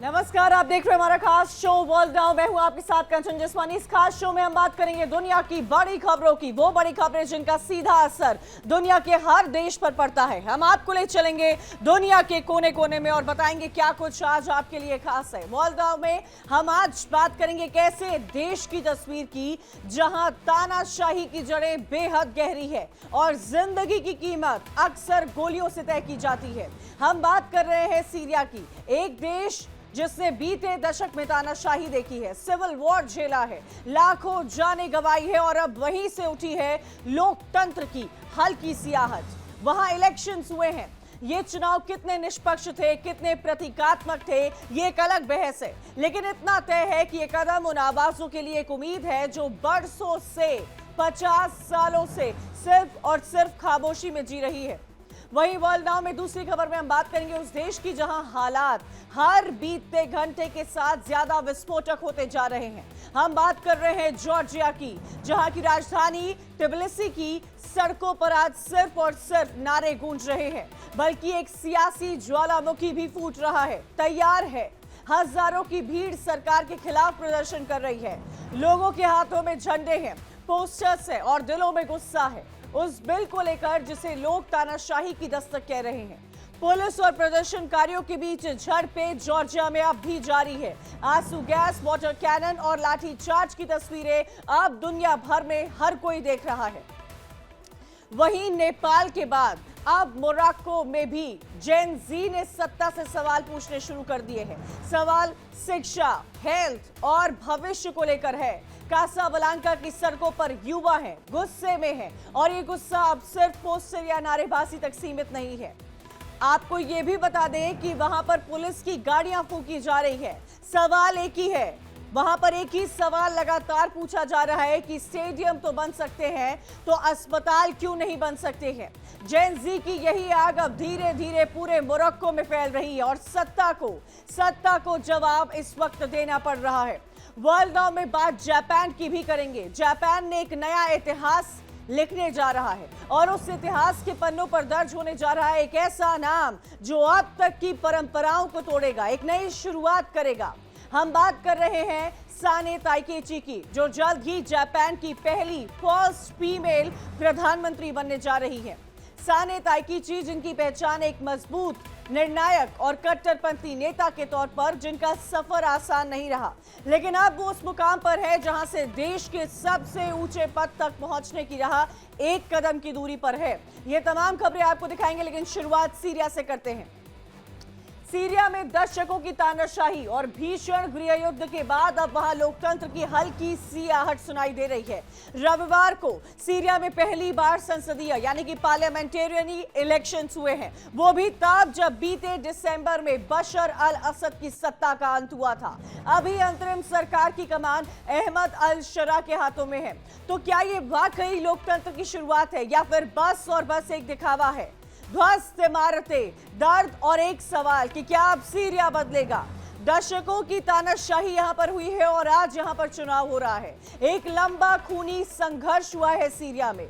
नमस्कार, आप देख रहे हैं हमारा खास शो वर्ल्ड नाउ। मैं हूं आपके साथ कंचन जसवानी। इस खास शो में हम बात करेंगे दुनिया की बड़ी खबरों की, वो बड़ी खबरें जिनका सीधा असर दुनिया के हर देश पर पड़ता है। हम आपको ले चलेंगे दुनिया के कोने कोने में और बताएंगे क्या कुछ आज आपके लिए खास है। वर्ल्ड नाउ में हम आज बात करेंगे कैसे देश की तस्वीर की जहां तानाशाही की जड़ें बेहद गहरी है और जिंदगी की कीमत अक्सर गोलियों से तय की जाती है। हम बात कर रहे हैं सीरिया की, एक देश जिसने बीते दशक में तानाशाही देखी है, सिविल वॉर झेला है, लाखों जानें गंवाई है और अब वहीं से उठी है लोकतंत्र की हल्की सी आहट। वहां इलेक्शंस हुए हैं, ये चुनाव कितने निष्पक्ष थे, कितने प्रतीकात्मक थे, ये एक अलग बहस है, लेकिन इतना तय है कि ये कदम उन आवाजों के लिए एक उम्मीद है जो बरसों से 50 सालों से सिर्फ और सिर्फ खामोशी में जी रही है। वहीं वर्ल्ड नाउ में दूसरी खबर में हम बात करेंगे उस देश की जहां हालात हर बीतते घंटे के साथ ज्यादा विस्फोटक होते जा रहे हैं। हम बात कर रहे हैं जॉर्जिया की, जहां की राजधानी ट्बिलिसी की सड़कों पर आज सिर्फ और सिर्फ नारे गूंज रहे हैं, बल्कि एक सियासी ज्वालामुखी भी फूट रहा है, तैयार है। हजारों की भीड़ सरकार के खिलाफ प्रदर्शन कर रही है, लोगों के हाथों में झंडे हैं, पोस्टर्स है और दिलों में गुस्सा है उस बिल को लेकर जिसे लोग तानाशाही की दस्तक कह रहे हैं। पुलिस और प्रदर्शनकारियों के बीच झड़पें जॉर्जिया में अब भी जारी है। आंसू गैस, वाटर कैनन और लाठीचार्ज की तस्वीरें अब दुनिया भर में हर कोई देख रहा है। वहीं नेपाल के बाद अब मोरक्को में भी जेन जी ने सत्ता से सवाल पूछने शुरू कर दिए हैं। सवाल शिक्षा, हेल्थ और भविष्य को लेकर है। कासाब्लांका की सड़कों पर युवा हैं, गुस्से में हैं और ये गुस्सा अब सिर्फ पोस्टर या नारेबाजी तक सीमित नहीं है। आपको ये भी बता दें कि वहां पर पुलिस की गाड़ियां फूंकी जा रही है। सवाल एक ही है, वहां पर एक ही सवाल लगातार पूछा जा रहा है कि स्टेडियम तो बन सकते हैं तो अस्पताल क्यों नहीं बन सकते हैं। जेन जी की यही आग अब धीरे धीरे पूरे मोरक्को में फैल रही है और सत्ता को जवाब इस वक्त देना पड़ रहा है। वर्ल्ड नाउ में बात जापान की भी करेंगे। जापान ने एक नया इतिहास लिखने जा रहा है और उस इतिहास के पन्नों पर दर्ज होने जा रहा है एक ऐसा नाम जो अब तक की परंपराओं को तोड़ेगा, एक नई शुरुआत करेगा। हम बात कर रहे हैं साने ताइकेची की, जो जल्द ही जापान की पहली फर्स्ट फीमेल प्रधानमंत्री बनने जा रही है। साने ताइकेची जिनकी पहचान एक मजबूत, निर्णायक और कट्टरपंथी नेता के तौर पर, जिनका सफर आसान नहीं रहा, लेकिन अब वो उस मुकाम पर है जहां से देश के सबसे ऊंचे पद तक पहुंचने की राह एक कदम की दूरी पर है। ये तमाम खबरें आपको दिखाएंगे, लेकिन शुरुआत सीरिया से करते हैं। सीरिया में दशकों की तानाशाही और भीषण गृह युद्ध के बाद अब वहां लोकतंत्र की हल्की सी आहट सुनाई दे रही है। रविवार को सीरिया में पहली बार संसदीय यानी कि पार्लियामेंटेरियन इलेक्शंस हुए हैं, वो भी तब जब बीते दिसंबर में बशर अल असद की सत्ता का अंत हुआ था। अभी अंतरिम सरकार की कमान अहमद अल शरा के हाथों में है। तो क्या ये वाकई लोकतंत्र की शुरुआत है या फिर बस और बस एक दिखावा है? ध्वस्त इमारतें, दर्द और एक सवाल कि क्या अब सीरिया बदलेगा? दशकों की तानाशाही यहां पर हुई है और आज यहां पर चुनाव हो रहा है। एक लंबा खूनी संघर्ष हुआ है सीरिया में।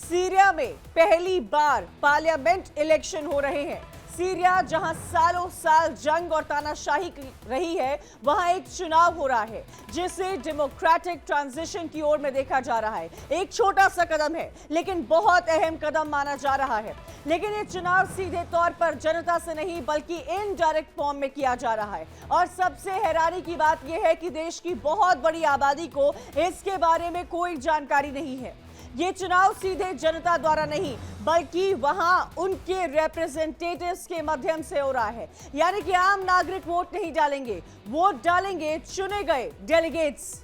सीरिया में पहली बार पार्लियामेंट इलेक्शन हो रहे हैं। सीरिया जहां सालों साल जंग और तानाशाही रही है, वहां एक चुनाव हो रहा है जिसे डेमोक्रेटिक ट्रांजिशन की ओर में देखा जा रहा है। एक छोटा सा कदम है लेकिन बहुत अहम कदम माना जा रहा है। लेकिन ये चुनाव सीधे तौर पर जनता से नहीं बल्कि इनडायरेक्ट फॉर्म में किया जा रहा है और सबसे हैरानी की बात यह है कि देश की बहुत बड़ी आबादी को इसके बारे में कोई जानकारी नहीं है। ये चुनाव सीधे जनता द्वारा नहीं बल्कि वहां उनके रिप्रेजेंटेटिव्स के माध्यम से हो रहा है, यानी कि आम नागरिक वोट नहीं डालेंगे, वोट डालेंगे चुने गए डेलीगेट्स।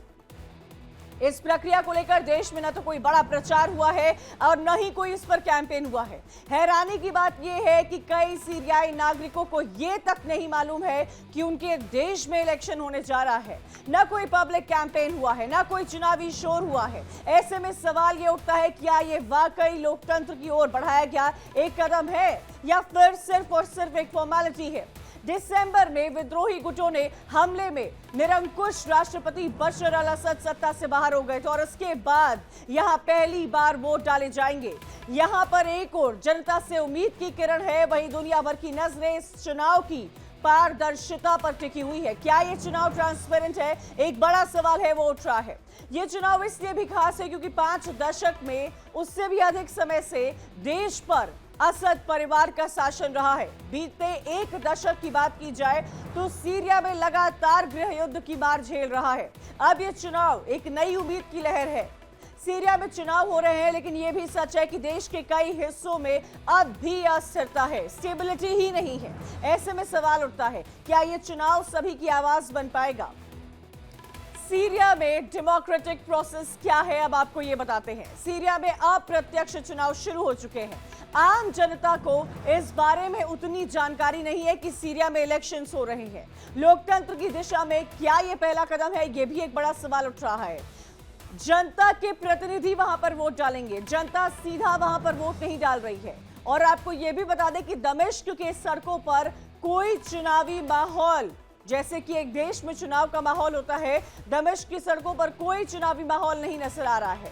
इस प्रक्रिया को लेकर देश में न तो कोई बड़ा प्रचार हुआ है और न ही कोई इस पर कैंपेन हुआ है। हैरानी की बात यह है कि कई सीरियाई नागरिकों को यह तक नहीं मालूम है कि उनके देश में इलेक्शन होने जा रहा है। न कोई पब्लिक कैंपेन हुआ है, न कोई चुनावी शोर हुआ है। ऐसे में सवाल ये उठता है, क्या ये वाकई लोकतंत्र की ओर बढ़ाया गया एक कदम है या फिर सिर्फ और सिर्फ एक फॉर्मेलिटी है? दिसंबर में विद्रोही गुटों ने हमले में निरंकुश राष्ट्रपति बशर अल असद सत्ता से बाहर हो गए थे और उसके बाद यहां पहली बार वोट डाले जाएंगे। यहां पर एक और जनता से उम्मीद की किरण है, वहीं दुनिया भर की नजरें इस चुनाव की पारदर्शिता पर टिकी हुई है। क्या ये चुनाव ट्रांसपेरेंट है? एक बड़ा सवाल है, वो उठ रहा है। ये चुनाव इसलिए भी खास है क्योंकि 5 दशक में उससे भी अधिक समय से देश पर असद परिवार का शासन रहा है। बीते 1 दशक की बात की जाए तो सीरिया में लगातार गृह युद्ध की मार झेल रहा है। अब ये चुनाव एक नई उम्मीद की लहर है। सीरिया में चुनाव हो रहे हैं, लेकिन यह भी सच है कि देश के कई हिस्सों में अब भी अस्थिरता है, स्टेबिलिटी ही नहीं है। ऐसे में सवाल उठता है, क्या यह चुनाव सभी की आवाज बन पाएगा? सीरिया में डेमोक्रेटिक प्रोसेस क्या है, अब आपको ये बताते हैं। सीरिया में अप्रत्यक्ष चुनाव शुरू हो चुके हैं। आम जनता को इस बारे में उतनी जानकारी नहीं है कि सीरिया में इलेक्शंस हो रहे हैं। लोकतंत्र की दिशा में क्या ये पहला कदम है, ये भी एक बड़ा सवाल उठ रहा है। जनता के प्रतिनिधि वहां पर वोट डालेंगे, जनता सीधा वहां पर वोट नहीं डाल रही है। और आपको यह भी बता दें कि दमिश्क के सड़कों पर कोई चुनावी माहौल, जैसे कि एक देश में चुनाव का माहौल होता है, दमिश्क की सड़कों पर कोई चुनावी माहौल नहीं नजर आ रहा है।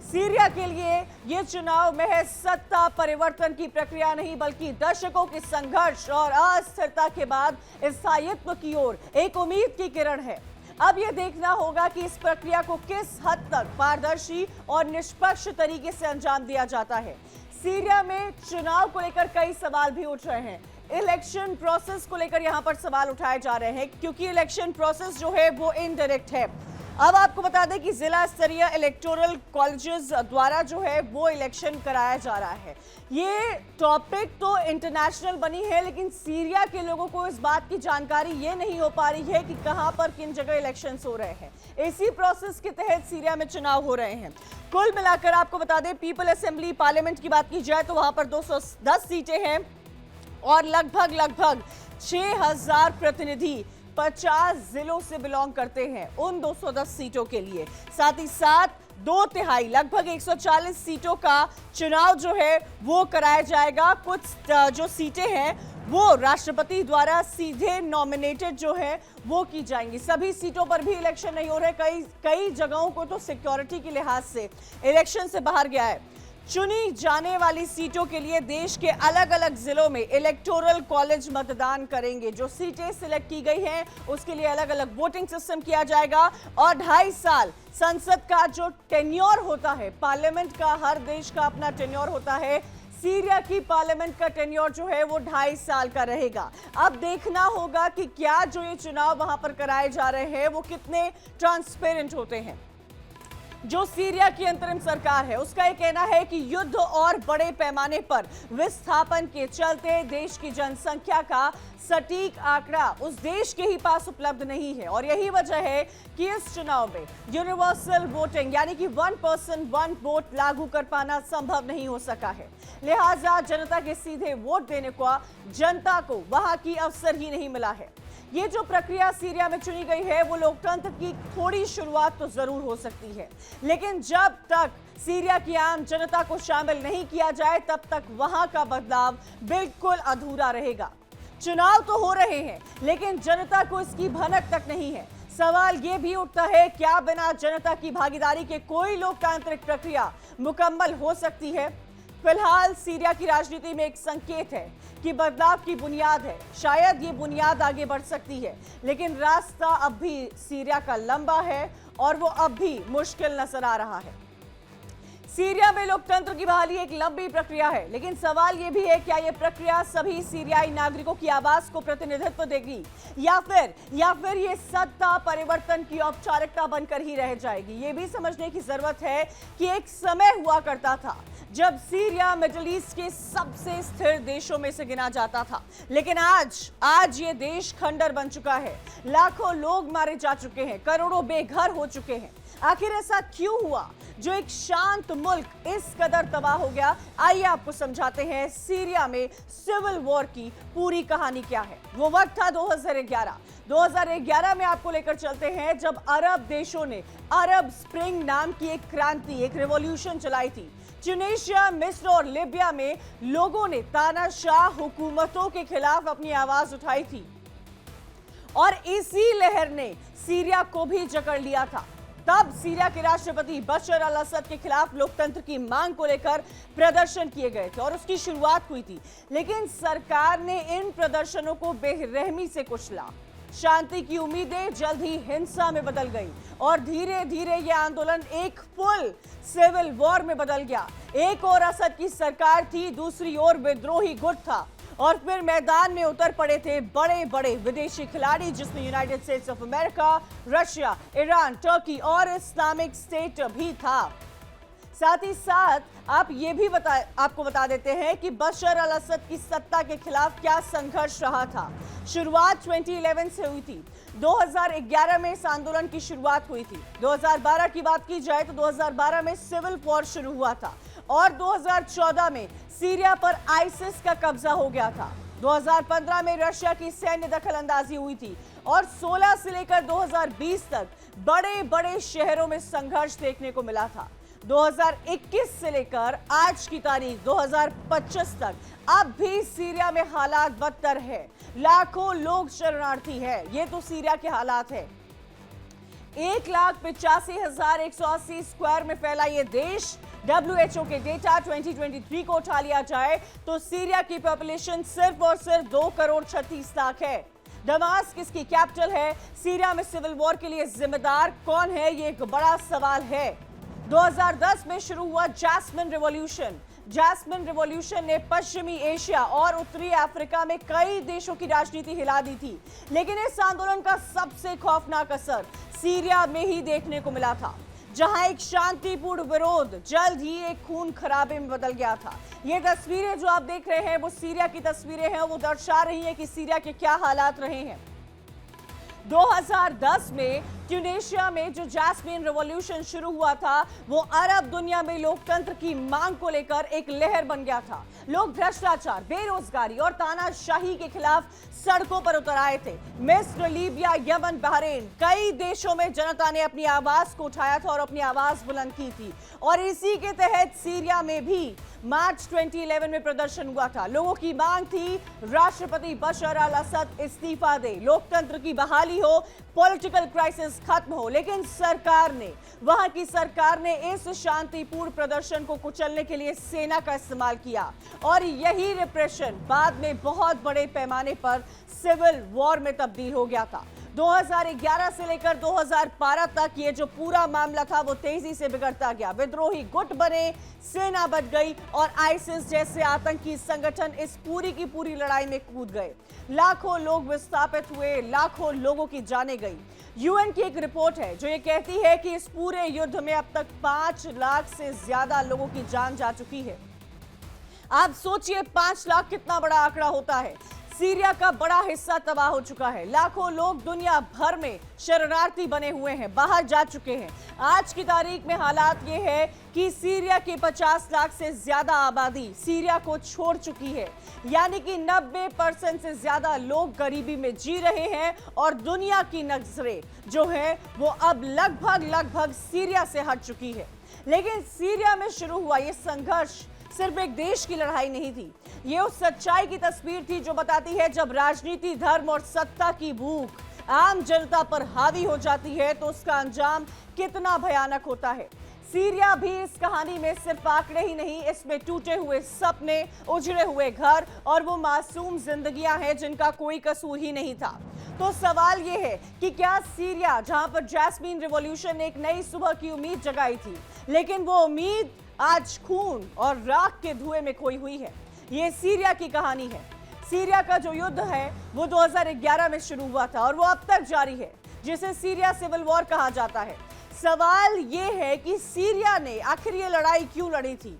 सीरिया के लिए यह चुनाव महज सत्ता परिवर्तन की प्रक्रिया नहीं, बल्कि दशकों के संघर्ष और अस्थिरता के बाद स्थायित्व की ओर एक उम्मीद की किरण है। अब यह देखना होगा कि इस प्रक्रिया को किस हद तक पारदर्शी और निष्पक्ष तरीके से अंजाम दिया जाता है। सीरिया में चुनाव को लेकर कई सवाल भी उठ रहे हैं। इलेक्शन प्रोसेस को लेकर यहां पर सवाल उठाए जा रहे हैं, क्योंकि इलेक्शन प्रोसेस जो है वो इनडायरेक्ट है। अब आपको बता दें कि जिला स्तरीय इलेक्टोरल कॉलेजेस द्वारा जो है वो इलेक्शन कराया जा रहा है। ये टॉपिक तो इंटरनेशनल बनी है, लेकिन सीरिया के लोगों को इस बात की जानकारी ये नहीं हो पा रही है कि कहां पर किन जगह इलेक्शंस हो रहे हैं। इसी प्रोसेस के तहत सीरिया में चुनाव हो रहे हैं। कुल मिलाकर आपको बता दें, पीपल असेंबली पार्लियामेंट की बात की जाए तो वहां पर 210 सीटें हैं और लगभग 6000 प्रतिनिधि 50 जिलों से बिलोंग करते हैं उन 210 सीटों के लिए। साथ ही साथ 2/3 लगभग 140 सीटों का चुनाव जो है वो कराया जाएगा। कुछ जो सीटें हैं वो राष्ट्रपति द्वारा सीधे नॉमिनेटेड जो है वो की जाएंगी। सभी सीटों पर भी इलेक्शन नहीं हो रहे। कई जगहों को तो सिक्योरिटी के लिहाज से इलेक्शन से बाहर गया है। चुनी जाने वाली सीटों के लिए देश के अलग अलग जिलों में इलेक्टोरल कॉलेज मतदान करेंगे। जो सीटें सिलेक्ट की गई हैं उसके लिए अलग अलग वोटिंग सिस्टम किया जाएगा और 2.5 साल संसद का जो टेन्योर होता है, पार्लियामेंट का हर देश का अपना टेन्योर होता है, सीरिया की पार्लियामेंट का टेन्योर जो है वो 2.5 साल का रहेगा। अब देखना होगा कि क्या जो ये चुनाव वहां पर कराए जा रहे हैं वो कितने ट्रांसपेरेंट होते हैं। जो सीरिया की अंतरिम सरकार है उसका यह कहना है कि युद्ध और बड़े पैमाने पर विस्थापन के चलते देश की जनसंख्या का सटीक आंकड़ा उस देश के ही पास उपलब्ध नहीं है और यही वजह है कि इस चुनाव में यूनिवर्सल वोटिंग यानी कि 1 पर्सन 1 वोट लागू कर पाना संभव नहीं हो सका है। लिहाजा जनता के सीधे वोट देने का जनता को वहां की अवसर ही नहीं मिला है। ये जो प्रक्रिया सीरिया में चुनी गई है वो लोकतंत्र की थोड़ी शुरुआत तो जरूर हो सकती है, लेकिन जब तक सीरिया की आम जनता को शामिल नहीं किया जाए तब तक वहां का बदलाव बिल्कुल अधूरा रहेगा। चुनाव तो हो रहे हैं लेकिन जनता को इसकी भनक तक नहीं है। सवाल ये भी उठता है, क्या बिना जनता की भागीदारी के कोई लोकतांत्रिक प्रक्रिया मुकम्मल हो सकती है? फिलहाल सीरिया की राजनीति में एक संकेत है कि बदलाव की बुनियाद है। शायद ये बुनियाद आगे बढ़ सकती है, लेकिन रास्ता अब भी सीरिया का लंबा है और वो अब भी मुश्किल नजर आ रहा है। सीरिया में लोकतंत्र की बहाली एक लंबी प्रक्रिया है, लेकिन सवाल यह भी है, क्या यह प्रक्रिया सभी सीरियाई नागरिकों की आवाज को प्रतिनिधित्व देगी या फिर ये सत्ता परिवर्तन की औपचारिकता बनकर ही रह जाएगी? ये भी समझने की जरूरत है कि एक समय हुआ करता था जब सीरिया मिडिल ईस्ट के सबसे स्थिर देशों में से गिना जाता था, लेकिन आज ये देश खंडर बन चुका है। लाखों लोग मारे जा चुके हैं, करोड़ों बेघर हो चुके हैं। आखिर ऐसा क्यों हुआ जो एक शांत मुल्क इस कदर तबाह हो गया? आइए आपको समझाते हैं सीरिया में सिविल वॉर की पूरी कहानी क्या है। वो वक्त था 2011 में आपको लेकर चलते हैं जब अरब देशों ने अरब स्प्रिंग नाम की एक क्रांति, एक रिवॉल्यूशन चलाई थी। ट्यूनीशिया, मिस्र और लीबिया में लोगों ने तानाशाह हुकूमतों के खिलाफ अपनी आवाज उठाई थी और इसी लहर ने सीरिया को भी जकड़ लिया था। तब सीरिया के राष्ट्रपति बशर अल असद के खिलाफ लोकतंत्र की मांग को लेकर प्रदर्शन किए गए थे और उसकी शुरुआत हुई थी, लेकिन सरकार ने इन प्रदर्शनों को बेरहमी से कुचला। शांति की उम्मीदें जल्द ही हिंसा में बदल गई और धीरे धीरे यह आंदोलन एक फुल सिविल वॉर में बदल गया। एक ओर असद की सरकार थी, दूसरी ओर विद्रोही गुट था और फिर मैदान में उतर पड़े थे बड़े बड़े विदेशी खिलाड़ी, जिसमें United states of America, Russia, Iran, Turkey और इस्लामिक स्टेट भी था। साथ ही साथ आपको बता देते हैं कि बशर अल असद की सत्ता के खिलाफ क्या संघर्ष रहा था। शुरुआत 2011 से हुई थी। 2011 में इस आंदोलन की शुरुआत हुई थी। 2012 की बात की जाए तो 2012 में सिविल वॉर शुरू हुआ था और 2014 में सीरिया पर आईसिस का कब्जा हो गया था। 2015 में रशिया की सैन्य दखलंदाजी हुई थी और 16 से लेकर 2020 तक बड़े बड़े शहरों में संघर्ष देखने को मिला था। 2021 से लेकर आज की तारीख 2025 तक अब भी सीरिया में हालात बदतर है। लाखों लोग शरणार्थी है। ये तो सीरिया के हालात है। 1,85,180 स्क्वायर में फैला ये देश। WHO के डेटा 2023 को उठा लिया जाए तो सीरिया की पॉपुलेशन सिर्फ और सिर्फ 2,36,00,000 है। दमास्क इसकी कैपिटल है। सीरिया में सिविल वॉर के लिए जिम्मेदार कौन है, ये एक बड़ा सवाल है। 2010 में शुरू हुआ जैस्मिन रिवॉल्यूशन। जैस्मिन रिवॉल्यूशन ने पश्चिमी एशिया और उत्तरी अफ्रीका में कई देशों की राजनीति हिला दी थी, लेकिन इस आंदोलन का सबसे खौफनाक असर सीरिया में ही देखने को मिला था, जहां एक शांतिपूर्ण विरोध जल्द ही एक खून खराबे में बदल गया था। ये तस्वीरें जो आप देख रहे हैं वो सीरिया की तस्वीरें हैं। वो दर्शा रही हैं कि सीरिया के क्या हालात रहे हैं। 2010 में ट्यूनीशिया में जो जैस्मिन रिवॉल्यूशन शुरू हुआ था, वो अरब दुनिया में लोकतंत्र की मांग को लेकर एक लहर बन गया था। लोग भ्रष्टाचार, बेरोजगारी और तानाशाही के खिलाफ सड़कों पर उतर आए थे। मिस्र, लीबिया, यमन, बहरीन, कई देशों में जनता ने अपनी आवाज को उठाया था और अपनी आवाज बुलंद की थी और इसी के तहत सीरिया में भी मार्च 2011 में प्रदर्शन हुआ था। लोगों की मांग थी राष्ट्रपति बशर अल असद इस्तीफा दे, लोकतंत्र की बहाली हो, पॉलिटिकल क्राइसिस खत्म हो। लेकिन वहां की सरकार ने इस शांतिपूर्ण प्रदर्शन को कुचलने के लिए सेना का इस्तेमाल किया और यही रिप्रेशन बाद में बहुत बड़े पैमाने पर सिविल वॉर में तब्दील हो गया था। 2011 से लेकर 2012 तक ये जो पूरा मामला था वो तेजी से बिगड़ता गया। विद्रोही गुट बने, सेना बच गई और आईसिस जैसे आतंकी संगठन इस पूरी की पूरी लड़ाई में कूद गए। लाखों लोग विस्थापित हुए, लाखों लोगों की जानें गई। यूएन की एक रिपोर्ट है जो ये कहती है कि इस पूरे युद्ध में अब तक 5 लाख से ज्यादा लोगों की जान जा चुकी है। आप सोचिए 5 लाख कितना बड़ा आंकड़ा होता है। सीरिया का बड़ा हिस्सा तबाह हो चुका है। लाखों लोग दुनिया भर में शरणार्थी बने हुए हैं, बाहर जा चुके हैं। आज की तारीख में हालात ये है कि सीरिया की 50 लाख से ज्यादा आबादी सीरिया को छोड़ चुकी है, यानी कि 90% से ज्यादा लोग गरीबी में जी रहे हैं और दुनिया की नजरें जो है वो अब लगभग सीरिया से हट चुकी है। लेकिन सीरिया में शुरू हुआ ये संघर्ष सिर्फ एक देश की लड़ाई नहीं थी, ये उस सच्चाई की तस्वीर थी जो बताती है जब राजनीति, धर्म और सत्ता की भूख आम जनता पर हावी हो जाती है तो उसका अंजाम कितना भयानक होता है। सीरिया भी इस कहानी में सिर्फ आंकड़े ही नहीं, इसमें टूटे हुए सपने, उजड़े हुए घर और वो मासूम जिंदगियां हैं जिनका कोई कसूर ही नहीं था। तो सवाल ये है कि क्या सीरिया, जहां पर जैस्मिन रिवॉल्यूशन ने एक नई सुबह की उम्मीद जगाई थी, लेकिन वो उम्मीद आज खून और राख के धुएं में खोई हुई है। ये सीरिया की कहानी है। सीरिया का जो युद्ध है वो 2011 में शुरू हुआ था और वो अब तक जारी है, जिसे सीरिया सिविल वॉर कहा जाता है। सवाल ये है कि सीरिया ने आखिर ये लड़ाई क्यों लड़ी थी?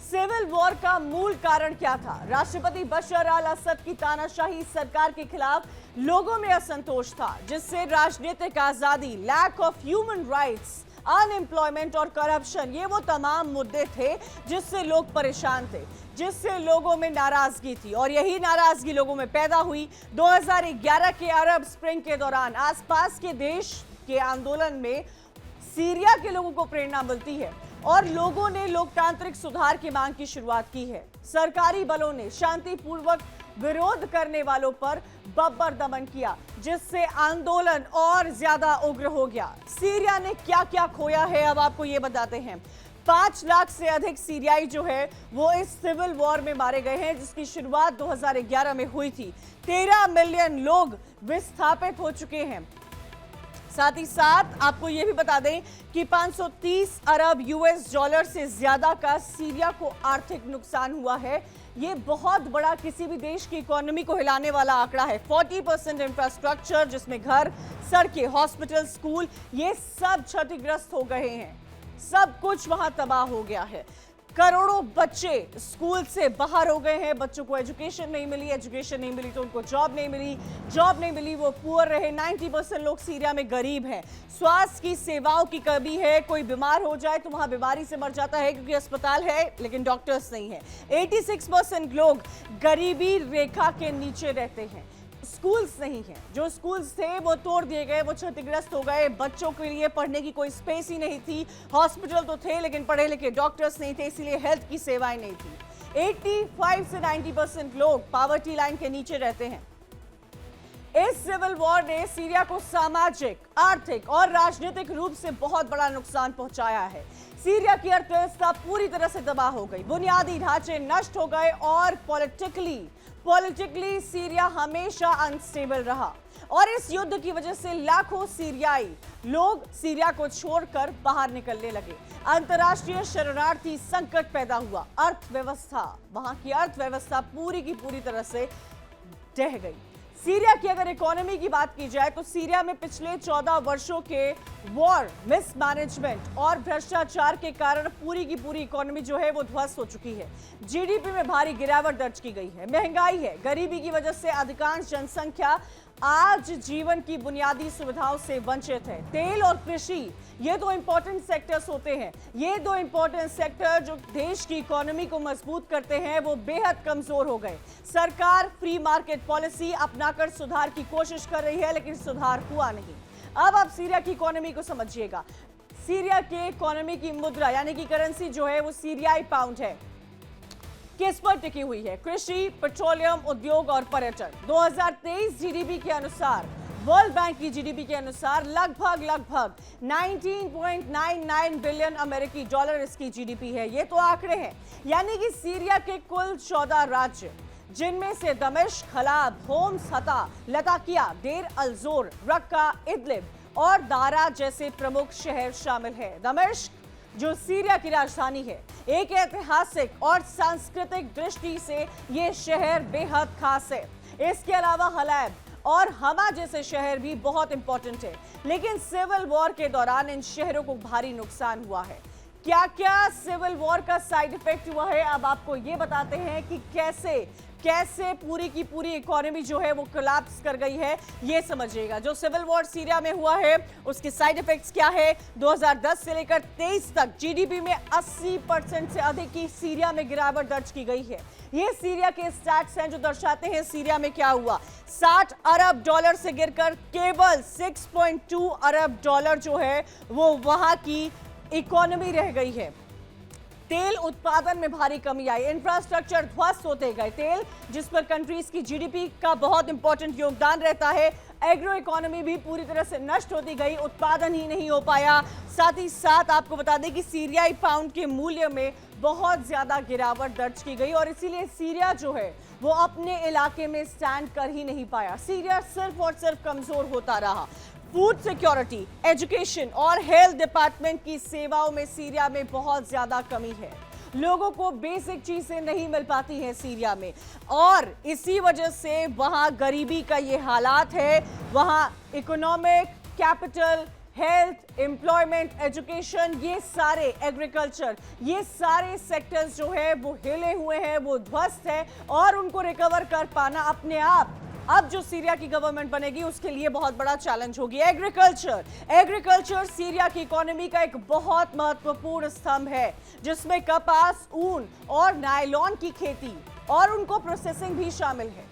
सिविल वॉर का मूल कारण क्या था? राष्ट्रपति बशर अल असद की तानाशाही सरकार के खिलाफ लोगों में असंतोष था, जिससे राजनीतिक आजादी, lack of human rights, unemployment और करप्शन, ये वो तमाम मुद्दे थे जिससे लोग परेशान थे, जिससे लोगों में नाराजगी थी। और यही नाराजगी लोगों में पैदा हुई 2011 के अरब स्प्रिंग के दौरान। आसपास के देश के आंदोलन में सीरिया के लोगों को प्रेरणा मिलती है और लोगों ने लोकतांत्रिक सुधार की मांग की शुरुआत की है। सरकारी बलों ने शांतिपूर्वक विरोध करने वालों पर बब्बर दमन किया, जिससे आंदोलन और ज्यादा उग्र हो गया। सीरिया ने क्या क्या खोया है, अब आपको ये बताते हैं। 5 लाख से अधिक सीरियाई जो है वो इस सिविल वॉर में मारे गए हैं, जिसकी शुरुआत 2011 में हुई थी। 13 मिलियन लोग विस्थापित हो चुके हैं। साथ ही साथ आपको यह भी बता दें कि 530 अरब यूएस डॉलर से ज्यादा का सीरिया को आर्थिक नुकसान हुआ है। ये बहुत बड़ा, किसी भी देश की इकोनॉमी को हिलाने वाला आंकड़ा है। 40% इंफ्रास्ट्रक्चर, जिसमें घर, सड़कें, हॉस्पिटल, स्कूल, ये सब क्षतिग्रस्त हो गए हैं। सब कुछ वहां तबाह हो गया है। करोड़ों बच्चे स्कूल से बाहर हो गए हैं। बच्चों को एजुकेशन नहीं मिली तो उनको जॉब नहीं मिली वो पुअर रहे। 90% लोग सीरिया में गरीब हैं। स्वास्थ्य की सेवाओं की कमी है। कोई बीमार हो जाए तो वहां बीमारी से मर जाता है, क्योंकि अस्पताल है लेकिन डॉक्टर्स नहीं है। 86% लोग गरीबी रेखा के नीचे रहते हैं। स्कूल्स नहीं है, जो स्कूल्स थे वो तोड़ दिए गए, वो क्षतिग्रस्त हो गए। बच्चों के लिए पढ़ने की कोई स्पेस ही नहीं थी। हॉस्पिटल तो थे लेकिन पढ़े लिखे डॉक्टर्स नहीं थे, इसीलिए हेल्थ की सेवाएं नहीं थी। 85 से 90% लोग पॉवर्टी लाइन के नीचे रहते हैं। इस सिविल वॉर ने सीरिया को सामाजिक, आर्थिक और राजनीतिक रूप से बहुत बड़ा नुकसान पहुंचाया है। सीरिया की अर्थव्यवस्था पूरी तरह से तबाह हो गई, बुनियादी ढांचे नष्ट हो गए और पॉलिटिकली सीरिया हमेशा अनस्टेबल रहा। और इस युद्ध की वजह से लाखों सीरियाई लोग सीरिया को छोड़कर बाहर निकलने लगे। अंतर्राष्ट्रीय शरणार्थी संकट पैदा हुआ। वहां की अर्थव्यवस्था पूरी की पूरी तरह से ढह गई। सीरिया की अगर इकोनॉमी की बात की जाए तो सीरिया में पिछले 14 वर्षों के वॉर, मिसमैनेजमेंट और भ्रष्टाचार के कारण पूरी की पूरी इकोनॉमी जो है वो ध्वस्त हो चुकी है। जीडीपी में भारी गिरावट दर्ज की गई है। महंगाई है, गरीबी की वजह से अधिकांश जनसंख्या आज जीवन की बुनियादी सुविधाओं से वंचित है। तेल और कृषि, ये दो इंपॉर्टेंट सेक्टर्स होते हैं। ये दो इंपॉर्टेंट सेक्टर जो देश की इकोनॉमी को मजबूत करते हैं, वो बेहद कमजोर हो गए। सरकार फ्री मार्केट पॉलिसी अपनाकर सुधार की कोशिश कर रही है, लेकिन सुधार हुआ नहीं। अब आप सीरिया की इकोनॉमी को समझिएगा। सीरिया के इकोनॉमी की मुद्रा यानी कि करेंसी जो है वो सीरियाई पाउंड है। किस पर टिकी हुई है? कृषि, पेट्रोलियम, उद्योग और पर्यटन। 2023 जीडीपी के अनुसार, वर्ल्ड बैंक की जीडीपी के अनुसार लगभग 19.99 बिलियन अमेरिकी डॉलर इसकी जीडीपी है। ये तो आंकड़े हैं। यानी कि सीरिया के कुल 14 राज्य, जिनमें से दमिश्क, हलाब, होम्स, हता, लताकिया, देर अल-जोर, रक्का, इदलिब और दारा जैसे प्रमुख शहर शामिल है। दमिश्क जो सीरिया की राजधानी है, एक ऐतिहासिक और सांस्कृतिक दृष्टि से ये शहर बेहद खास है। इसके अलावा हलाब और हमा जैसे शहर भी बहुत इंपॉर्टेंट है। लेकिन सिविल वॉर के दौरान इन शहरों को भारी नुकसान हुआ है। क्या क्या सिविल वॉर का साइड इफेक्ट हुआ है, अब आपको ये बताते हैं कि कैसे पूरी की पूरी इकोनॉमी जो है वो कोलैप्स कर गई है। ये समझिएगा, जो सिविल वॉर सीरिया में हुआ है उसके साइड इफेक्ट्स क्या है। 2010 से लेकर 23 तक जीडीपी में 80% से अधिक की सीरिया में गिरावट दर्ज की गई है। ये सीरिया के स्टैट्स हैं जो दर्शाते हैं सीरिया में क्या हुआ। 60 अरब डॉलर से गिरकर केवल 6.2 अरब डॉलर जो है वो वहां की इकोनॉमी रह गई है। तेल उत्पादन में भारी कमी आई, इंफ्रास्ट्रक्चर ध्वस्त होते गए। तेल जिस पर कंट्रीज की जीडीपी का बहुत इंपॉर्टेंट योगदान रहता है, एग्रो इकोनॉमी भी पूरी तरह से नष्ट होती गई, उत्पादन ही नहीं हो पाया। साथ ही साथ आपको बता दें कि सीरियाई पाउंड के मूल्य में बहुत ज्यादा गिरावट दर्ज की गई और इसीलिए सीरिया जो है वो अपने इलाके में स्टैंड कर ही नहीं पाया। सीरिया सिर्फ और सिर्फ कमजोर होता रहा। फूड सिक्योरिटी, एजुकेशन और हेल्थ डिपार्टमेंट की सेवाओं में सीरिया में बहुत ज्यादा कमी है। लोगों को बेसिक चीजें नहीं मिल पाती हैं सीरिया में और इसी वजह से वहां गरीबी का ये हालात है। वहां economic, capital, health, employment, education, ये सारे, एग्रीकल्चर, ये सारे सेक्टर्स जो है वो हिले हुए हैं, वो ध्वस्त है और उनको रिकवर कर पाना अपने आप अब जो सीरिया की गवर्नमेंट बनेगी उसके लिए बहुत बड़ा चैलेंज होगी। एग्रीकल्चर सीरिया की इकोनॉमी का एक बहुत महत्वपूर्ण स्तंभ है, जिसमें कपास, ऊन और नायलॉन की खेती और उनको प्रोसेसिंग भी शामिल है।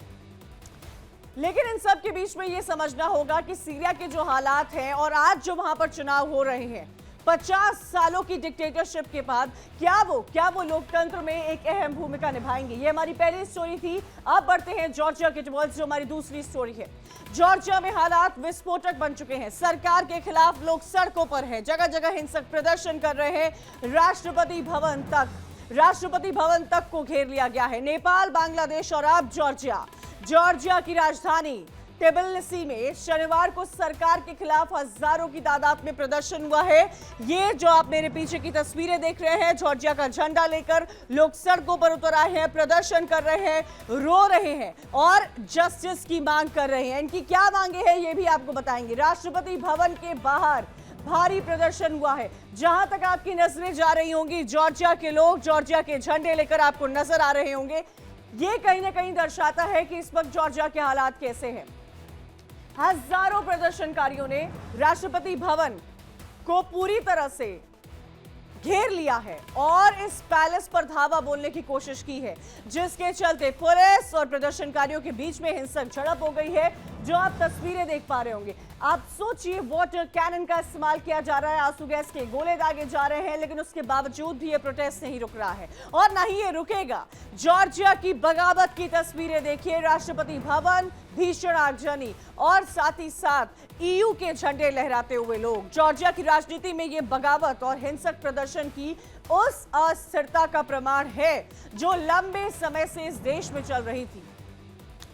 लेकिन इन सब के बीच में यह समझना होगा कि सीरिया के जो हालात हैं और आज जो वहां पर चुनाव हो रहे हैं 50 सालों की डिक्टेटरशिप के बाद क्या वो लोकतंत्र में एक अहम भूमिका निभाएंगे। ये हमारी पहली स्टोरी थी। अब बढ़ते हैं जॉर्जिया के टुवर्ड्स, जो हमारी दूसरी स्टोरी है। जॉर्जिया में हालात विस्फोटक बन चुके हैं। सरकार के खिलाफ लोग सड़कों पर हैं, जगह जगह हिंसक प्रदर्शन कर रहे हैं। राष्ट्रपति भवन तक को घेर लिया गया है। नेपाल, बांग्लादेश और अब जॉर्जिया की राजधानी टिबिलिसी में शनिवार को सरकार के खिलाफ हजारों की तादाद में प्रदर्शन हुआ है। ये जो आप मेरे पीछे की तस्वीरें देख रहे हैं, जॉर्जिया का झंडा लेकर लोग सड़कों पर उतर आए हैं, प्रदर्शन कर रहे हैं, रो रहे हैं और जस्टिस की मांग कर रहे हैं। इनकी क्या मांगे हैं ये भी आपको बताएंगे। राष्ट्रपति भवन के बाहर भारी प्रदर्शन हुआ है। जहां तक आपकी नजरें जा रही होंगी, जॉर्जिया के लोग जॉर्जिया के झंडे लेकर आपको नजर आ रहे होंगे। ये कहीं ना कहीं दर्शाता है कि इस वक्त जॉर्जिया के हालात कैसे हैं। हजारों प्रदर्शनकारियों ने राष्ट्रपति भवन को पूरी तरह से घेर लिया है और इस पैलेस पर धावा बोलने की कोशिश की है, जिसके चलते पुलिस और प्रदर्शनकारियों के बीच में हिंसक झड़प हो गई है, जो आप तस्वीरें देख पा रहे होंगे। आप सोचिए, वाटर कैनन का इस्तेमाल किया जा रहा है, आंसू गैस के गोले दागे जा रहे हैं, लेकिन उसके बावजूद भी ये प्रोटेस्ट नहीं रुक रहा है और ना ही ये रुकेगा। जॉर्जिया की बगावत की तस्वीरें देखिए। राष्ट्रपति भवन, भीषण आगजनी और साथ ही साथ ईयू के झंडे लहराते हुए लोग। जॉर्जिया की राजनीति में ये बगावत और हिंसक प्रदर्शन की उस अस्थिरता का प्रमाण है जो लंबे समय से इस देश में चल रही थी।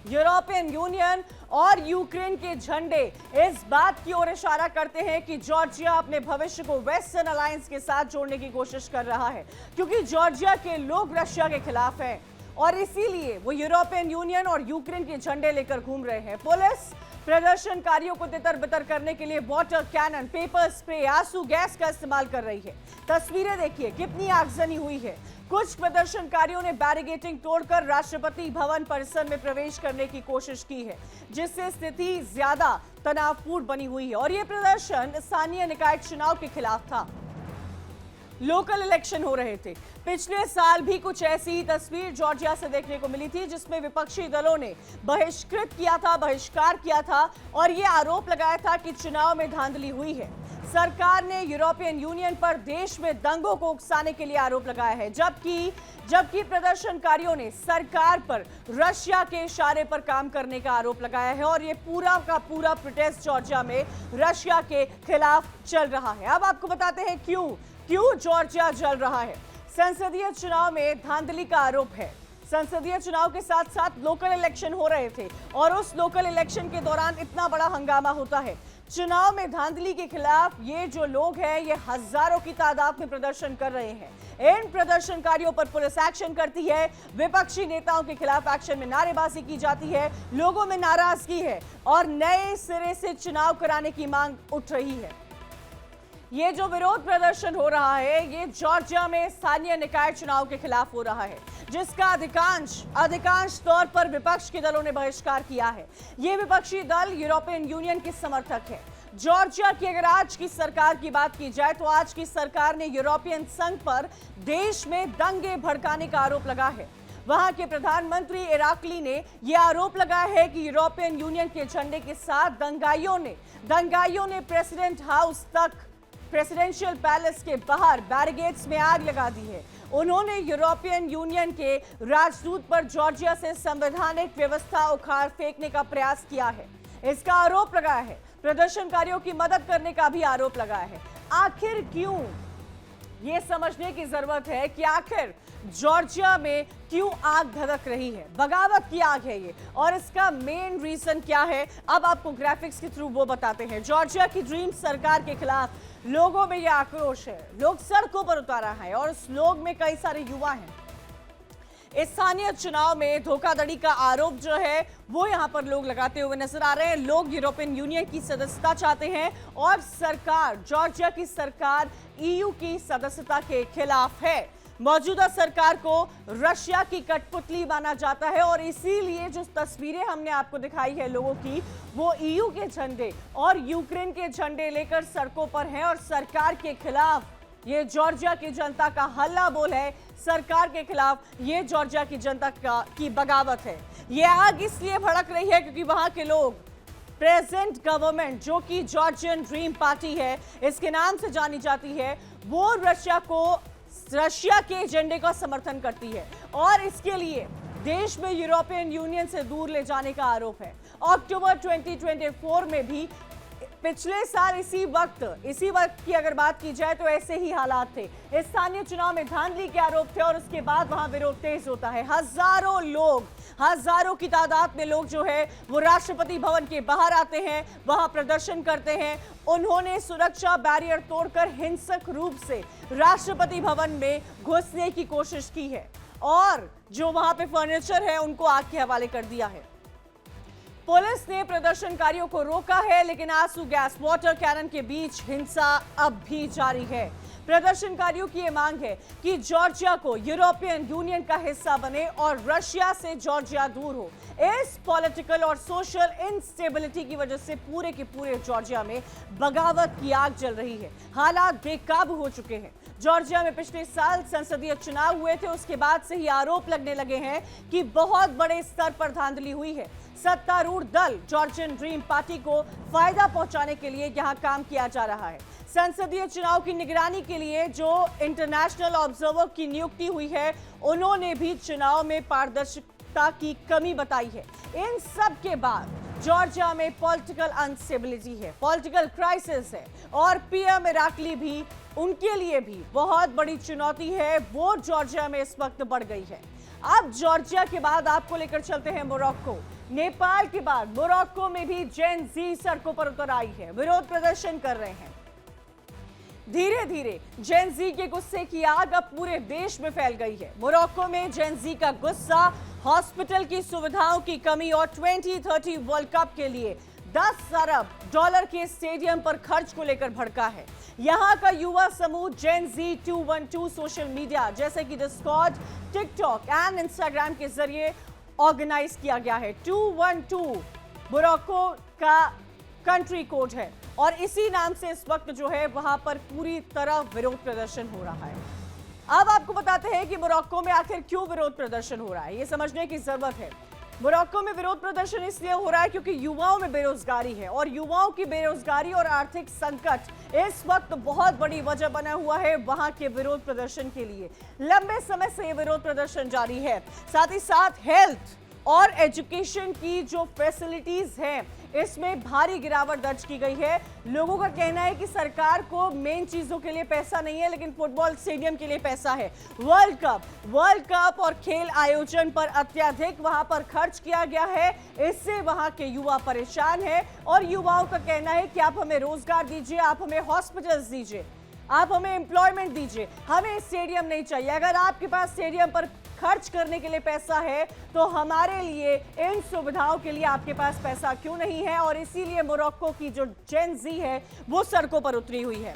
यूरोपियन यूनियन और यूक्रेन के झंडे इस बात की ओर इशारा करते हैं कि जॉर्जिया अपने भविष्य को वेस्टर्न अलायंस के साथ जोड़ने की कोशिश कर रहा है, क्योंकि जॉर्जिया के लोग रशिया के खिलाफ हैं और इसीलिए वो यूरोपियन यूनियन और यूक्रेन के झंडे लेकर घूम रहे हैं। पुलिस प्रदर्शनकारियों को तितर-बितर करने के लिए वाटर कैनन, पेपर स्प्रे, आंसू गैस का इस्तेमाल कर रही है। तस्वीरें देखिए, कितनी आगजनी हुई है। कुछ प्रदर्शनकारियों ने बैरिकेडिंग तोड़कर राष्ट्रपति भवन परिसर में प्रवेश करने की कोशिश की है, जिससे स्थिति ज्यादा तनावपूर्ण बनी हुई है और यह प्रदर्शन स्थानीय निकाय चुनाव के खिलाफ था। लोकल इलेक्शन हो रहे थे। पिछले साल भी कुछ ऐसी ही तस्वीर जॉर्जिया से देखने को मिली थी, जिसमें विपक्षी दलों ने बहिष्कार किया था और ये आरोप लगाया था कि चुनाव में धांधली हुई है। सरकार ने यूरोपियन यूनियन पर देश में दंगों को उकसाने के लिए आरोप लगाया है, जबकि प्रदर्शनकारियों ने सरकार पर रशिया के इशारे पर काम करने का आरोप लगाया है और ये पूरा का पूरा प्रोटेस्ट जॉर्जिया में रशिया के खिलाफ चल रहा है। अब आपको बताते हैं क्यों जॉर्जिया जल रहा है। संसदीय चुनाव में धांधली का आरोप है। संसदीय चुनाव के साथ साथ लोकल इलेक्शन हो रहे थे और उस लोकल इलेक्शन के दौरान इतना बड़ा हंगामा होता है। चुनाव में धांधली के खिलाफ ये जो लोग हैं, ये हजारों की तादाद में प्रदर्शन कर रहे हैं। इन प्रदर्शनकारियों पर पुलिस एक्शन करती है, विपक्षी नेताओं के खिलाफ एक्शन में नारेबाजी की जाती है, लोगों में नाराजगी है और नए सिरे से चुनाव कराने की मांग उठ रही है। ये जो विरोध प्रदर्शन हो रहा है, ये जॉर्जिया में स्थानीय निकाय चुनाव के खिलाफ हो रहा है, जिसका अधिकांश तौर पर विपक्ष के दलों ने बहिष्कार किया है। ये विपक्षी दल यूरोपियन यूनियन के समर्थक है। जॉर्जिया की अगर आज की सरकार की बात की जाए, तो आज की सरकार ने यूरोपियन संघ पर देश में दंगे भड़काने का आरोप लगा है। वहां के प्रधानमंत्री इराकली ने यह आरोप लगाया है कि यूरोपियन यूनियन के झंडे के साथ दंगाइयों ने प्रेसिडेंट हाउस तक, प्रेसिडेंशियल पैलेस के बाहर बैरिकेड्स में आग लगा दी है। उन्होंने यूरोपियन यूनियन के राजदूत पर जॉर्जिया से संवैधानिक व्यवस्था उखाड़ फेंकने का प्रयास किया है, इसका आरोप लगाया है। प्रदर्शनकारियों की मदद करने का भी आरोप लगाया है। आखिर क्यों, ये समझने की जरूरत है कि आखिर जॉर्जिया में क्यों आग धधक रही है। बगावत की आग है ये, और इसका मेन रीजन क्या है, अब आपको ग्राफिक्स के थ्रू वो बताते हैं। जॉर्जिया की ड्रीम सरकार के खिलाफ लोगों में यह आक्रोश है, लोग सड़कों पर उतारा है और उस लोग में कई सारे युवा हैं। इस स्थानीय चुनाव में धोखाधड़ी का आरोप जो है वो यहां पर लोग लगाते हुए नजर आ रहे हैं। लोग यूरोपियन यूनियन की सदस्यता चाहते हैं और सरकार, जॉर्जिया की सरकार ईयू की सदस्यता के खिलाफ है। मौजूदा सरकार को रशिया की कठपुतली माना जाता है और इसीलिए जो तस्वीरें हमने आपको दिखाई है लोगों की, वो ईयू के झंडे और यूक्रेन के झंडे लेकर सड़कों पर हैं और सरकार के खिलाफ ये जॉर्जिया की जनता का हल्ला बोल है। सरकार के खिलाफ ये जॉर्जिया की जनता की बगावत है। ये आग इसलिए भड़क रही है क्योंकि वहां के लोग प्रेजेंट गवर्नमेंट जो कि जॉर्जियन ड्रीम पार्टी है, इसके नाम से जानी जाती है, वो रशिया के एजेंडे का समर्थन करती है और इसके लिए देश में यूरोपियन यूनियन से दूर ले जाने का आरोप है। अक्टूबर 2024 में भी पिछले साल इसी वक्त की अगर बात की जाए तो ऐसे ही हालात थे। स्थानीय चुनाव में धांधली के आरोप थे और उसके बाद वहां विरोध तेज होता है। हजारों की तादाद में लोग जो है वो राष्ट्रपति भवन के बाहर आते हैं, वहां प्रदर्शन करते हैं। उन्होंने सुरक्षा बैरियर तोड़कर हिंसक रूप से राष्ट्रपति भवन में घुसने की कोशिश की है और जो वहां पे फर्नीचर है उनको आग के हवाले कर दिया है। पुलिस ने प्रदर्शनकारियों को रोका है, लेकिन आंसू गैस, वाटर कैनन के बीच हिंसा अब भी जारी है। प्रदर्शनकारियों की यह मांग है कि जॉर्जिया को यूरोपियन यूनियन का हिस्सा बने और रशिया से जॉर्जिया दूर हो। इस पॉलिटिकल और सोशल इंस्टेबिलिटी की वजह से पूरे के पूरे जॉर्जिया में बगावत की आग जल रही है। हालात बेकाबू हो चुके हैं। जॉर्जिया में पिछले साल संसदीय चुनाव हुए थे, उसके बाद से ही आरोप लगने लगे हैं कि बहुत बड़े स्तर पर धांधली हुई है। सत्तारूढ़ दल जॉर्जियन ड्रीम पार्टी को फायदा पहुंचाने के लिए यहां काम किया जा रहा है। संसदीय चुनाव की निगरानी के लिए जो इंटरनेशनल ऑब्जर्वर की नियुक्ति हुई है, उन्होंने भी चुनाव में पारदर्शिता की कमी बताई है। इन सब के बाद जॉर्जिया में पॉलिटिकल अनस्टेबिलिटी है, पॉलिटिकल क्राइसिस है और पीएम इराकली भी उनके लिए भी बहुत बड़ी चुनौती है। वो जॉर्जिया में इस वक्त बढ़ गई है। अब जॉर्जिया के बाद आपको लेकर चलते हैं मोरक्को। नेपाल के बाद मोरक्को में भी जेन जी सड़कों पर उतर आई है, विरोध प्रदर्शन कर रहे हैं। धीरे धीरे जेन जी के गुस्से की आग अब पूरे देश में फैल गई है। मोरक्को में जेन जी का गुस्सा हॉस्पिटल की सुविधाओं की कमी और 2030 वर्ल्ड कप के लिए 10 अरब डॉलर के स्टेडियम पर खर्च को लेकर भड़का है। यहां का युवा समूह जेन जी 212 सोशल मीडिया जैसे कि डिस्कॉर्ड, टिकटॉक एंड इंस्टाग्राम के जरिए ऑर्गेनाइज किया गया है। 212 मोरक्को का कंट्री कोड है और इसी नाम से इस वक्त जो है वहां पर पूरी तरह विरोध प्रदर्शन हो रहा है। अब आपको बताते हैं कि मोरक्को में आखिर क्यों विरोध प्रदर्शन हो रहा है, ये समझने की जरूरत है। मोरक्को में विरोध प्रदर्शन इसलिए हो रहा है क्योंकि युवाओं में बेरोजगारी है और युवाओं की बेरोजगारी और आर्थिक संकट इस वक्त बहुत बड़ी वजह बना हुआ है वहां के विरोध प्रदर्शन के लिए। लंबे समय से ये विरोध प्रदर्शन जारी है। साथ ही साथ हेल्थ और एजुकेशन की जो फैसिलिटीज हैं, इसमें भारी गिरावट दर्ज की गई है। लोगों का कहना है कि सरकार को मेन चीजों के लिए पैसा नहीं है, लेकिन फुटबॉल स्टेडियम के लिए पैसा है। वर्ल्ड कप और खेल आयोजन पर अत्यधिक वहां पर खर्च किया गया है। इससे वहां के युवा परेशान है और युवाओं का कहना है कि आप हमें रोजगार दीजिए, आप हमें हॉस्पिटल्स दीजिए, आप हमें एम्प्लॉयमेंट दीजिए, हमें स्टेडियम नहीं चाहिए। अगर आपके पास स्टेडियम पर खर्च करने के लिए पैसा है तो हमारे लिए इन सुविधाओं के लिए आपके पास पैसा क्यों नहीं है। और इसीलिए मोरक्को की जो जेन जी है वो सड़कों पर उतरी हुई है।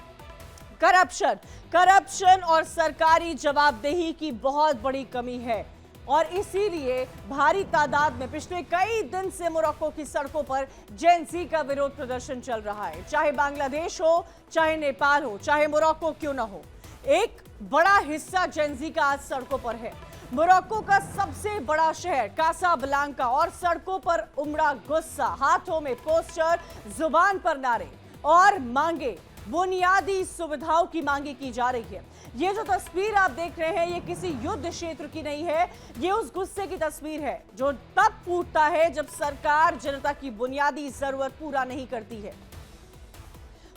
करप्शन और सरकारी जवाबदेही की बहुत बड़ी कमी है और इसीलिए भारी तादाद में पिछले कई दिन से मोरक्को की सड़कों पर जेन जी का विरोध प्रदर्शन चल रहा है। चाहे बांग्लादेश हो, चाहे नेपाल हो, चाहे मोरक्को क्यों ना हो, एक बड़ा हिस्सा जेन जी का आज सड़कों पर है। मोरक्को का सबसे बड़ा शहर कासाब्लांका और सड़कों पर उमड़ा गुस्सा, हाथों में पोस्टर, जुबान पर नारे और मांगे, बुनियादी सुविधाओं की मांगे की जा रही है। ये जो तस्वीर आप देख रहे हैं ये किसी युद्ध क्षेत्र की नहीं है, ये उस गुस्से की तस्वीर है जो तब फूटता है जब सरकार जनता की बुनियादी जरूरत पूरा नहीं करती है।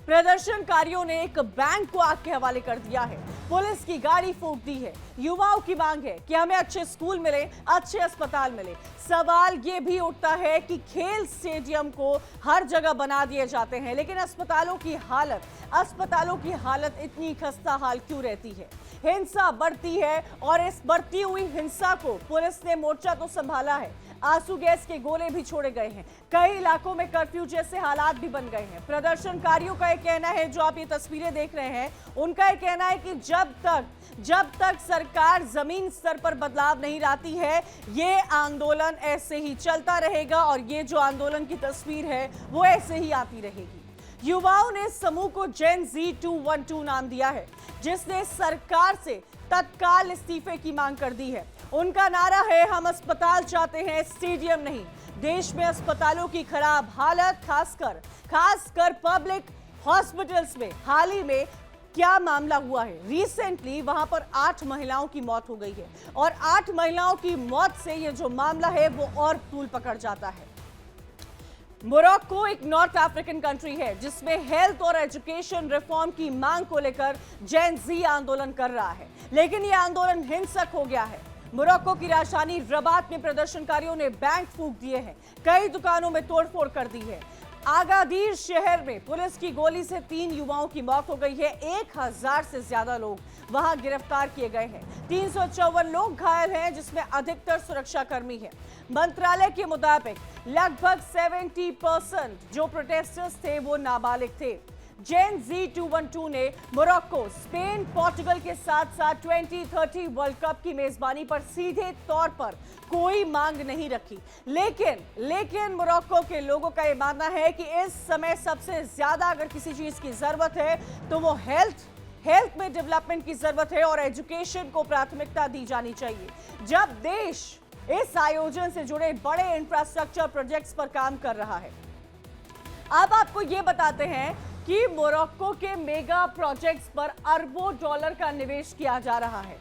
प्रदर्शनकारियों ने एक बैंक को आग के हवाले कर दिया है, पुलिस की गाड़ी फूंक दी है। युवाओं की मांग है कि हमें अच्छे स्कूल मिले, अच्छे अस्पताल मिले। सवाल ये भी उठता है कि खेल स्टेडियम को हर जगह बना दिए जाते हैं, लेकिन अस्पतालों की हालत इतनी खस्ता हाल क्यों रहती है। हिंसा बढ़ती है और इस बढ़ती हुई हिंसा को पुलिस ने मोर्चा तो संभाला है, आंसू गैस के गोले भी छोड़े गए हैं, कई इलाकों में कर्फ्यू जैसे हालात भी बन गए हैं। प्रदर्शनकारियों का यह कहना है, जो आप ये तस्वीरें देख रहे हैं, उनका यह कहना है कि जब तक सरकार जमीन स्तर पर बदलाव नहीं लाती है, ये आंदोलन ऐसे ही चलता रहेगा और ये जो आंदोलन की तस्वीर है वो ऐसे ही आती रहेगी। युवाओं ने समूह को जेन जी 212 नाम दिया है, जिसने सरकार से तत्काल इस्तीफे की मांग कर दी है। उनका नारा है, हम अस्पताल चाहते हैं, स्टेडियम नहीं। देश में अस्पतालों की खराब हालत, खासकर पब्लिक हॉस्पिटल्स में हाल ही में क्या मामला हुआ है। रिसेंटली वहां पर 8 महिलाओं की मौत हो गई है और 8 महिलाओं की मौत से ये जो मामला है वो और तूल पकड़ जाता है। मोरक्को एक नॉर्थ अफ्रीकन कंट्री है जिसमें हेल्थ और एजुकेशन रिफॉर्म की मांग को लेकर जेन जी आंदोलन कर रहा है, लेकिन यह आंदोलन हिंसक हो गया है। मोरक्को की राजधानी रबात में प्रदर्शनकारियों ने बैंक फूंक दिए हैं, कई दुकानों में तोड़फोड़ कर दी है। आगादीर शहर में पुलिस की गोली से 3 युवाओं की मौत हो गई है। 1000 से ज्यादा लोग वहां गिरफ्तार किए गए हैं। 354 लोग घायल हैं, जिसमें अधिकतर सुरक्षाकर्मी हैं। मंत्रालय के मुताबिक लगभग 70% जो प्रोटेस्टर्स थे वो नाबालिग थे। जेन जी 212 ने मोरक्को, स्पेन, पोर्टुगल के साथ साथ 2030 वर्ल्ड कप की मेजबानी पर सीधे तौर पर कोई मांग नहीं रखी, लेकिन मोरक्को के लोगों का यह मानना है कि इस समय सबसे ज्यादा अगर किसी चीज की जरूरत है तो वो हेल्थ में डेवलपमेंट की जरूरत है और एजुकेशन को प्राथमिकता दी जानी चाहिए। जब देश इस आयोजन से जुड़े बड़े इंफ्रास्ट्रक्चर प्रोजेक्ट्स पर काम कर रहा है। अब आपको यह बताते हैं कि मोरक्को के मेगा प्रोजेक्ट्स पर अरबों डॉलर का निवेश किया जा रहा है।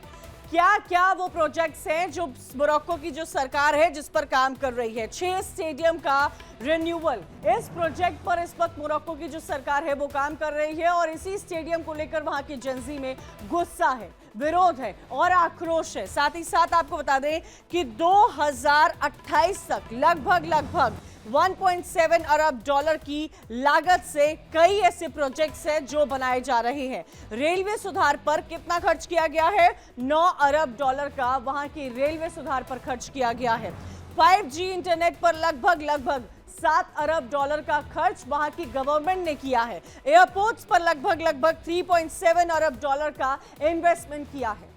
क्या क्या वो प्रोजेक्ट्स हैं जो मोरक्को की जो सरकार है जिस पर काम कर रही है। 6 स्टेडियम का रिन्यूअल, इस प्रोजेक्ट पर इस वक्त मोरक्को की जो सरकार है वो काम कर रही है और इसी स्टेडियम को लेकर वहां की जनजी में गुस्सा है, विरोध है और आक्रोश है। साथ ही साथ आपको बता दें कि 2028 तक लगभग 1.7 अरब डॉलर की लागत से कई ऐसे प्रोजेक्ट्स हैं जो बनाए जा रहे हैं। रेलवे सुधार पर कितना खर्च किया गया है? 9 अरब डॉलर का वहां की रेलवे सुधार पर खर्च किया गया है। 5G इंटरनेट पर लगभग 7 अरब डॉलर का खर्च वहां की गवर्नमेंट ने किया है। एयरपोर्ट्स पर लगभग 3.7 अरब डॉलर का इन्वेस्टमेंट किया है।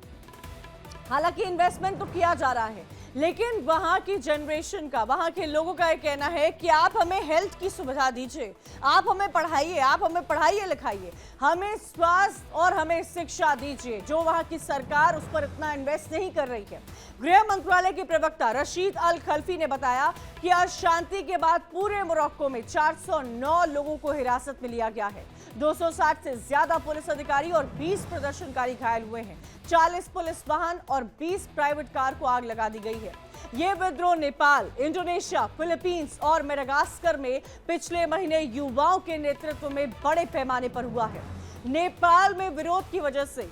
हालांकि इन्वेस्टमेंट तो किया जा रहा है, लेकिन वहां की जनरेशन का, वहां के लोगों का यह कहना है कि आप हमें हेल्थ की सुविधा दीजिए, आप हमें पढ़ाइए लिखाइए, हमें स्वास्थ्य और हमें शिक्षा दीजिए, जो वहां की सरकार उस पर इतना इन्वेस्ट नहीं कर रही है। गृह मंत्रालय के प्रवक्ता रशीद अल खल्फी ने बताया कि अशांति के बाद पूरे मोरक्को में 409 लोगों को हिरासत में लिया गया है। 260 से ज्यादा पुलिस अधिकारी और 20 प्रदर्शनकारी घायल हुए हैं। 40 पुलिस वाहन और 20 प्राइवेट कार को आग लगा दी गई है। ये विद्रोह नेपाल, इंडोनेशिया, फिलीपींस और मेडागास्कर में पिछले महीने युवाओं के नेतृत्व में बड़े पैमाने पर हुआ है। नेपाल में विरोध की वजह से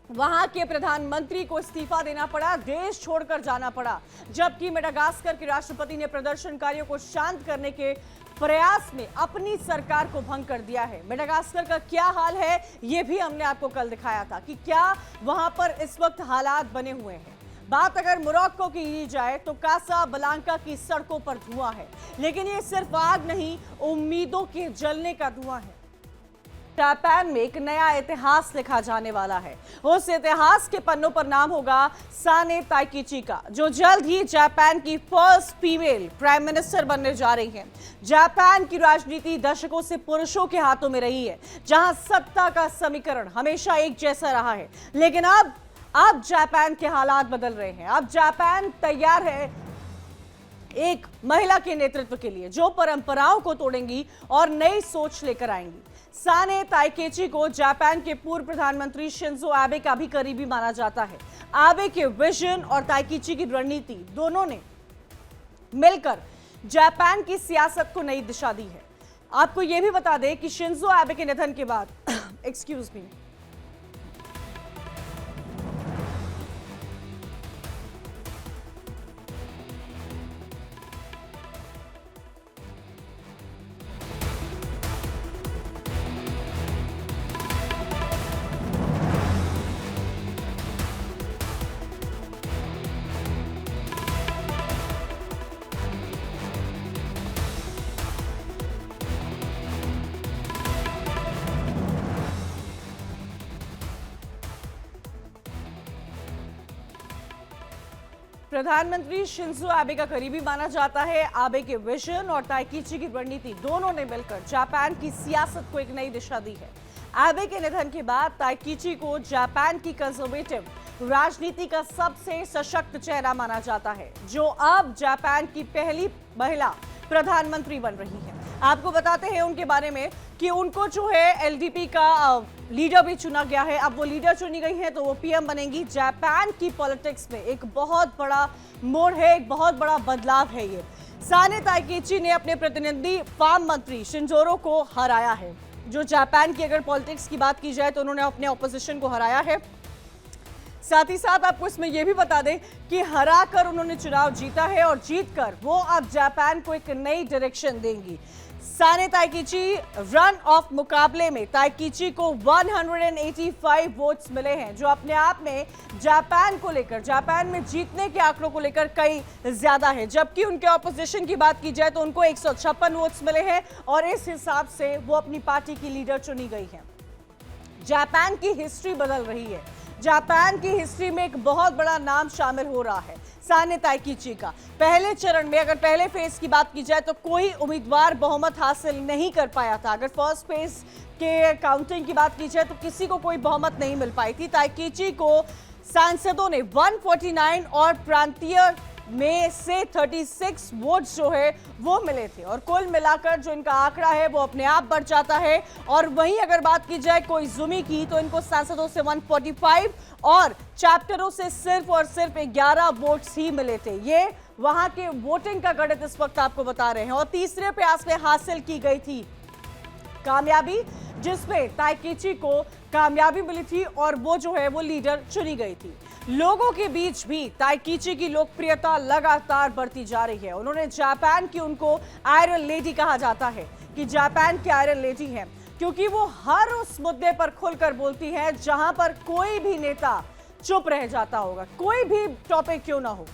वहां के प्रधानमंत्री को इस्तीफा देना पड़ा, देश छोड़कर जाना पड़ा, जबकि मेडागास्कर के राष्ट्रपति ने प्रदर्शनकारियों को शांत करने के प्रयास में अपनी सरकार को भंग कर दिया है। मेडागास्कर का क्या हाल है यह भी हमने आपको कल दिखाया था कि क्या वहां पर इस वक्त हालात बने हुए हैं। बात अगर मोरक्को की जाए तो कासाब्लांका की सड़कों पर धुआं है, लेकिन ये सिर्फ आग नहीं, उम्मीदों के जलने का धुआं है। जापान में एक नया इतिहास लिखा जाने वाला है। उस इतिहास के पन्नों पर नाम होगा साने ताइकीची का, जो जल्द ही जापान की फर्स्ट फीमेल प्राइम मिनिस्टर बनने जा रही हैं। जापान की राजनीति दशकों से पुरुषों के हाथों में रही है, जहां सत्ता का समीकरण हमेशा एक जैसा रहा है। लेकिन अब जापान के हालात बदल रहे हैं। अब जापान तैयार है एक महिला के नेतृत्व के लिए, जो परंपराओं को तोड़ेंगी और नई सोच लेकर आएंगी। साने ताइकेची को जापान के पूर्व प्रधानमंत्री शिंजो आबे का भी करीबी माना जाता है। आबे के विजन और ताइकेची की रणनीति दोनों ने मिलकर जापान की सियासत को नई दिशा दी है। आपको यह भी बता दें कि शिंजो आबे के निधन के बाद एक्सक्यूज मी, प्रधानमंत्री शिंजो आबे का करीबी माना जाता है। आबे के विजन और ताइकीची की रणनीति दोनों ने मिलकर जापान की सियासत को एक नई दिशा दी है। आबे के निधन के बाद ताइकीची को जापान की कंजर्वेटिव राजनीति का सबसे सशक्त चेहरा माना जाता है, जो अब जापान की पहली महिला प्रधानमंत्री बन रही हैं। आपको बताते हैं उनके बारे में कि उनको जो है एलडीपी का लीडर भी चुना गया है। अब वो लीडर चुनी गई है तो वो पीएम बनेंगी। जापान की पॉलिटिक्स में एक बहुत बड़ा मोड़ है, एक बहुत बड़ा बदलाव है ये। साने ताइकीची ने अपने प्रतिनिधि फार्म मंत्री शिंजोरो को हराया है। जो जापान की अगर पॉलिटिक्स की बात की जाए तो उन्होंने अपने ऑपोजिशन को हराया है। साथ ही साथ आपको इसमें यह भी बता दें कि हराकर उन्होंने चुनाव जीता है और जीतकर वो अब जापान को एक नई डायरेक्शन देंगी। साने ताइकीची रन ऑफ मुकाबले में ताइकीची को 185 वोट्स मिले हैं, जो अपने आप में जापान को लेकर, जापान में जीतने के आंकड़ों को लेकर कई ज्यादा है। जबकि उनके ऑपोजिशन की बात की जाए तो उनको 156 वोट्स मिले हैं और इस हिसाब से वो अपनी पार्टी की लीडर चुनी गई है। जापान की हिस्ट्री बदल रही है। जापान की हिस्ट्री में एक बहुत बड़ा नाम शामिल हो रहा है, साने ताइकीची का। पहले चरण में, अगर पहले फेज की बात की जाए तो कोई उम्मीदवार बहुमत हासिल नहीं कर पाया था। अगर फर्स्ट फेज के काउंटिंग की बात की जाए तो किसी को कोई बहुमत नहीं मिल पाई थी। ताइकीची को सांसदों ने 149 और प्रांतीय में से 36 वोट जो है वो मिले थे और कुल मिलाकर जो इनका आंकड़ा है वो अपने आप बढ़ जाता है। और वहीं अगर बात की जाए कोइजुमी की तो इनको सांसदों से 145 और चैप्टरों से सिर्फ और सिर्फ 11 वोट्स ही मिले थे। ये वहां के वोटिंग का गणित इस वक्त आपको बता रहे हैं। और तीसरे प्रयास में हासिल की गई थी कामयाबी, जिसमें ताइकीची को कामयाबी मिली थी और वो जो है वो लीडर चुनी गई थी। लोगों के बीच भी ताइकीची की लोकप्रियता लगातार बढ़ती जा रही है। उन्होंने जापान की, उनको आयरन लेडी कहा जाता है कि जापान की आयरन लेडी है, क्योंकि वो हर उस मुद्दे पर खुलकर बोलती है जहां पर कोई भी नेता चुप रह जाता होगा, कोई भी टॉपिक क्यों ना हो।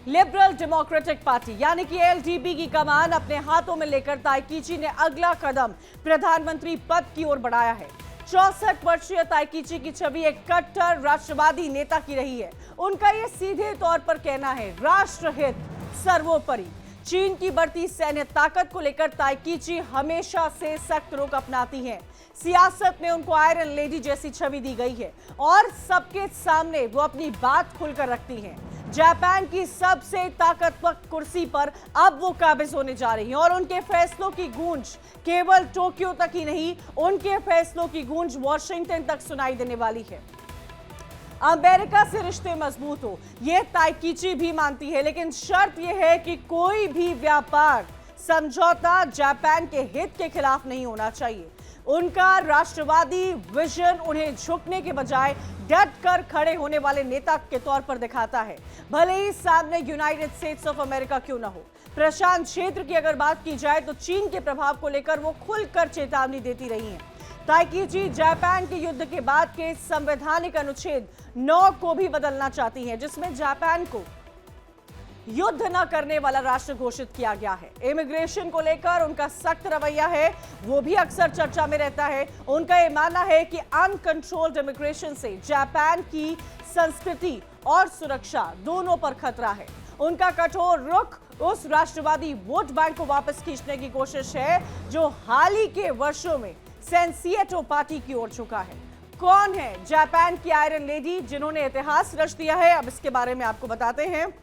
लिबरल डेमोक्रेटिक पार्टी यानी कि एलडीपी की कमान अपने हाथों में लेकर ताइकीची ने अगला कदम प्रधानमंत्री पद की ओर बढ़ाया है। 64 वर्षीय ताइकीची की छवि एक कट्टर राष्ट्रवादी नेता की रही है। उनका यह सीधे तौर पर कहना है, राष्ट्रहित सर्वोपरि। चीन की बढ़ती सैन्य ताकत को लेकर ताइकीची हमेशा से सख्त रुख अपनाती हैं। सियासत में उनको आयरन लेडी जैसी छवि दी गई है और सबके सामने वो अपनी बात खुलकर रखती हैं। जापान की सबसे ताकतवर कुर्सी पर अब वो काबिज होने जा रही हैं और उनके फैसलों की गूंज केवल टोक्यो तक ही नहीं, उनके फैसलों की गूंज वॉशिंगटन तक सुनाई देने वाली है। अमेरिका से रिश्ते मजबूत हो, ये ताइकीची भी मानती है, लेकिन शर्त यह है कि कोई भी व्यापार समझौता जापान के हित के खिलाफ नहीं होना चाहिए। उनका राष्ट्रवादी विजन उन्हें झुकने के बजाय डट कर खड़े होने वाले नेता के तौर पर दिखाता है, भले ही सामने यूनाइटेड स्टेट्स ऑफ अमेरिका क्यों ना हो। प्रशांत क्षेत्र की अगर बात की जाए तो चीन के प्रभाव को लेकर वो खुलकर चेतावनी देती रही हैं। ताइकीची जापान के युद्ध के बाद के संवैधानिक अनुच्छेद 9 को भी बदलना चाहती हैं, जिसमें जापान को युद्ध न करने वाला राष्ट्र घोषित किया गया है। इमिग्रेशन को लेकर उनका सख्त रवैया है, वो भी अक्सर चर्चा में रहता है। उनका यह मानना है कि अनकंट्रोल्ड इमिग्रेशन से जापान की संस्कृति और सुरक्षा दोनों पर खतरा है। उनका कठोर रुख उस राष्ट्रवादी वोट बैंक को वापस खींचने की कोशिश है जो हाल ही के वर्षों में सेंसिएटो पार्टी की ओर झुका है। कौन है जापान की आयरन लेडी जिन्होंने इतिहास रच दिया है, अब इसके बारे में आपको बताते हैं।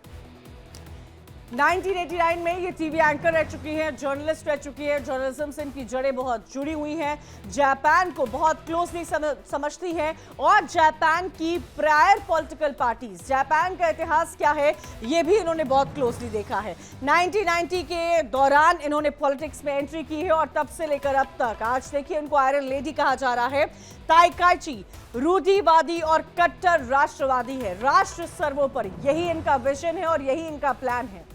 1989 में ये टीवी एंकर रह चुकी हैं, जर्नलिस्ट रह चुकी है। जर्नलिज्म से इनकी जड़ें बहुत जुड़ी हुई हैं, जापान को बहुत क्लोजली समझती हैं और जापान की प्रायर पॉलिटिकल पार्टीज, जापान का इतिहास क्या है ये भी इन्होंने बहुत क्लोजली देखा है। 1990 के दौरान इन्होंने पॉलिटिक्स में एंट्री की है और तब से लेकर अब तक आज देखिए इनको आयरन लेडी कहा जा रहा है। ताइकीची रूढ़िवादी और कट्टर राष्ट्रवादी है, राष्ट्र सर्वोपरि, यही इनका विजन है और यही इनका प्लान है।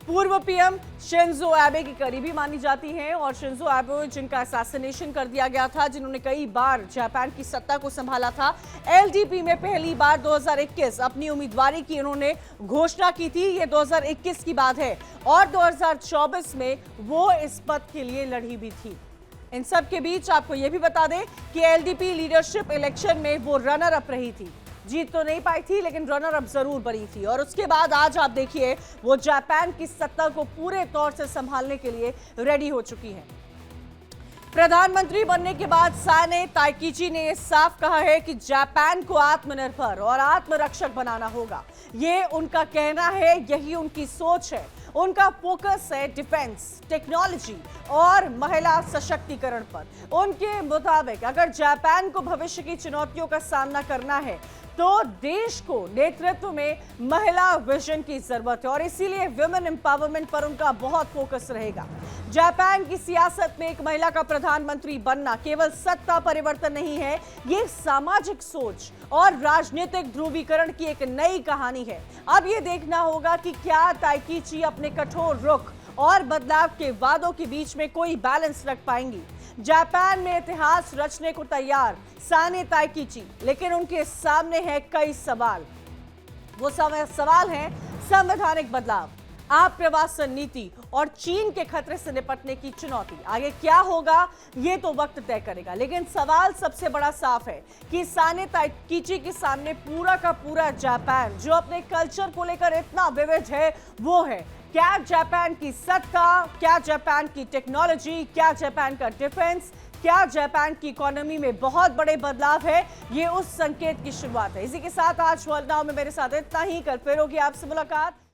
पूर्व पीएम शिंजो एबे की करीबी मानी जाती हैं और शिंजो एबे जिनका असैसिनेशन कर दिया गया था, जिन्होंने कई बार जापान की सत्ता को संभाला था। एलडीपी में पहली बार 2021 अपनी उम्मीदवारी की इन्होंने घोषणा की थी, ये 2021 की बात है और 2024 में वो इस पद के लिए लड़ी भी थी। इन सब के बीच आपको यह भी बता दें कि एलडीपी लीडरशिप इलेक्शन में वो रनर अप रही थी, जीत तो नहीं पाई थी लेकिन रनर अप जरूर बनी थी। और उसके बाद आज आप देखिए वो जापान की सत्ता को पूरे तौर से संभालने के लिए रेडी हो चुकी है। प्रधानमंत्री बनने के बाद साने ताइकीची ने साफ कहा है कि जापान को आत्मनिर्भर और आत्मरक्षक बनाना होगा। ये उनका कहना है, यही उनकी सोच है। उनका फोकस है डिफेंस, टेक्नोलॉजी और महिला सशक्तिकरण पर। उनके मुताबिक अगर जापान को भविष्य की चुनौतियों का सामना करना है तो देश को नेतृत्व में महिला विजन की जरूरत है और इसीलिए वुमेन एम्पावरमेंट पर उनका बहुत फोकस रहेगा। जापान की सियासत में एक महिला का प्रधानमंत्री बनना केवल सत्ता परिवर्तन नहीं है, ये सामाजिक सोच और राजनीतिक ध्रुवीकरण की एक नई कहानी है। अब ये देखना होगा कि क्या ताइकीची अपने कठोर रुख और बदलाव के वादों के बीच में कोई बैलेंस रख पाएंगी। जापान में इतिहास रचने को तैयार साने ताइकीची, लेकिन उनके सामने है कई सवाल। वो सवाल है संवैधानिक बदलाव, आप्रवासन नीति और चीन के खतरे से निपटने की चुनौती। आगे क्या होगा ये तो वक्त तय करेगा, लेकिन सवाल सबसे बड़ा साफ है कि साने ताइकीची के सामने पूरा का पूरा जापान, जो अपने कल्चर को लेकर इतना विविध है, वो है। क्या जापान की सत्ता, क्या जापान की टेक्नोलॉजी, क्या जापान का डिफेंस, क्या जापान की इकोनॉमी में बहुत बड़े बदलाव है, ये उस संकेत की शुरुआत है। इसी के साथ आज वर्ल्ड नाउ में मेरे साथ इतना ही। कल फिर होगी आपसे मुलाकात।